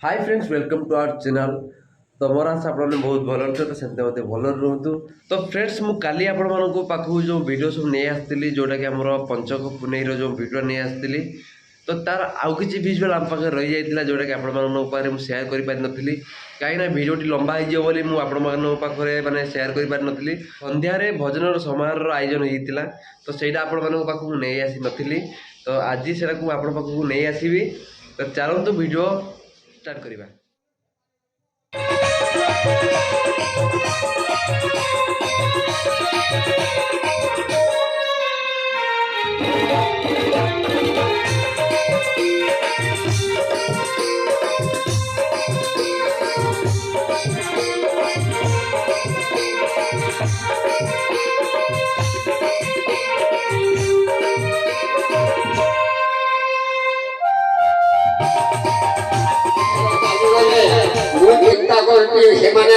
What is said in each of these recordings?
Hi friends welcome to our channel. तो मोर आशा आपने बहुत भल अच्छे तो सेमती मत भल रुहतु। तो फ्रेंड्स मु काली आपण मानक पाखु जो वीडियो सब नहीं आसती जोटा कि आमर पंचक पुनईर जो वीडियो नहीं आसती तो तार आउ कि विजुआल आम पाखे रही जाता जोटा कि आपंकर मुझे सेयार कर पारि कहीं भिडियोटी लंबा हो पाखे मैंने सेयार कर पारि संध्यारे भजन समारोह आयोजन होता तो सहीटा आपण पाखक नहीं आसी नी तो आज से आपण पाखक नहीं आसबि। तो चलतु वीडियो स्टार्ट करिबा।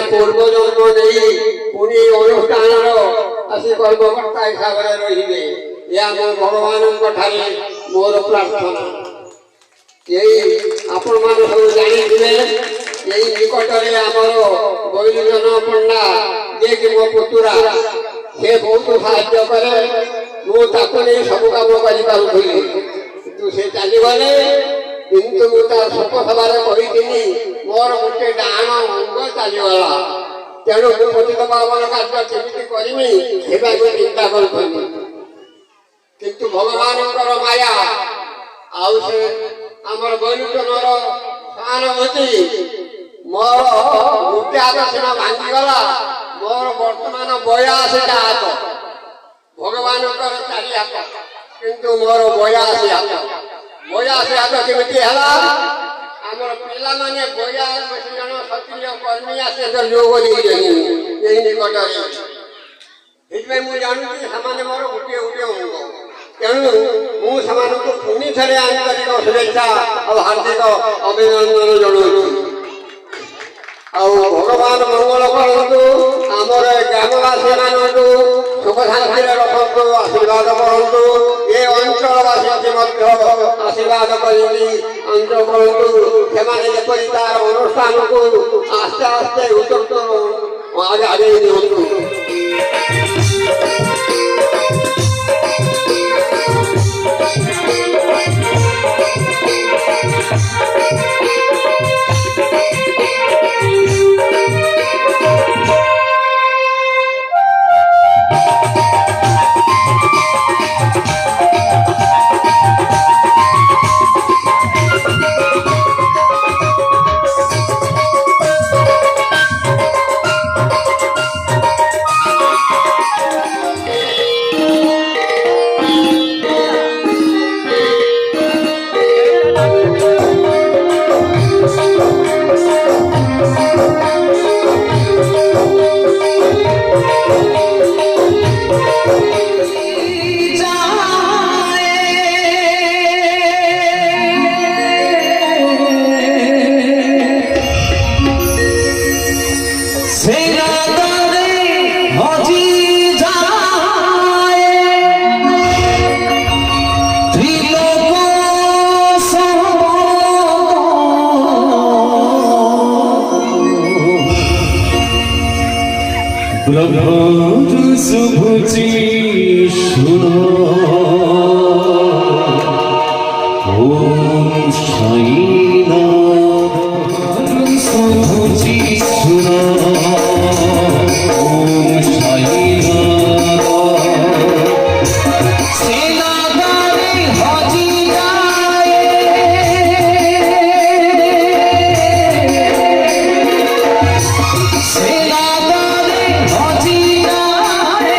पूर्व जन्म नहीं पुणी अनुष्ठान आसी कर्मकर्ता हिसाब से रही या भगवान मोर प्रार्थना यही आपण मान सब जानी यही निकट में आमर बैलीजन पंडा जे कि मो पुतुरा से बहुत साहाय्य करे मुझे सब काम करी किंतु से चलीगले किंतु शोक सभा कही मोर गोटे डाण अंग चलीगला तेणु पतित पावन कार्य केमी करी चिंता करी किंतु भगवान माया आउ से आमर बैलुचनर सहानुभूति मोर गोटे हाथ सीना भांगीगला मोर वर्तमान 82 हाथ भगवान चारि हाथ किंतु मोर 82 हाथ 82 हाथ केमी है आमर पिला माने 82 जन क्षत्रिय कर्मी आसे योग नहीं निकट से मुझे जानू से मोर गोटे गोटे अंग तेणु मुझे पुणी थे आंतरिक शुभेच्छा और हार्दिक अभिनंदन जनाऊँ। भगवान मंगल करूँ आमर ग्रामवासी मानू सुख शांति रखु आशीर्वाद करूँ ये अंचलवासी आशीर्वाद करी अंचल करूँ से तार अनुष्ठान को आस्ते आस्ते उत्तर आगे दिखु। प्रभु सुभुचि सुनो ओम साईनाथ सुभुचि सुनो ओम साईनाथ सेनाधारी हाजिराए सेनाधारी हाजिराए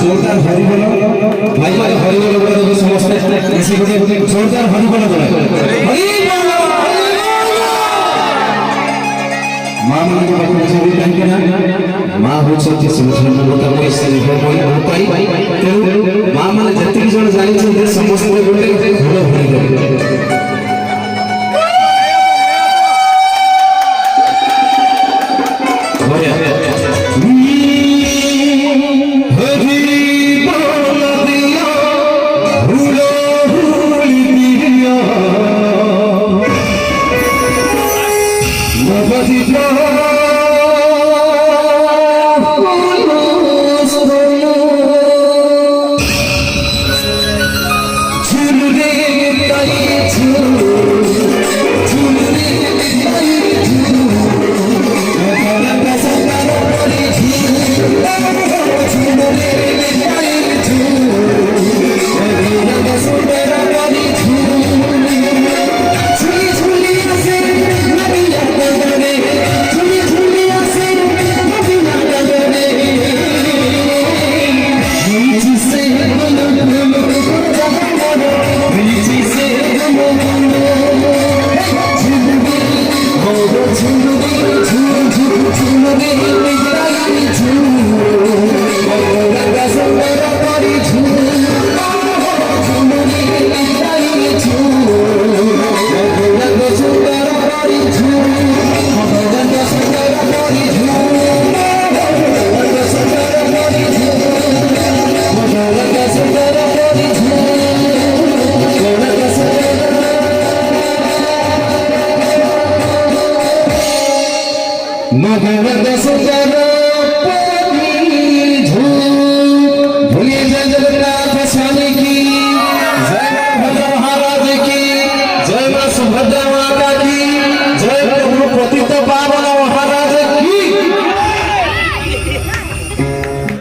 जोरदार हरिबोल भाई हरिबोल बोले समस्त ऐसे बोले जोरदार हरिबोल बोले हरिबोल मां मन को बात से भी कहीं ना मां हो सकती समझने में लोग कोई से हो पाई तेणु मां मन जति जन जानि छै समस्त बोले भलो होई महाभारत सुंदर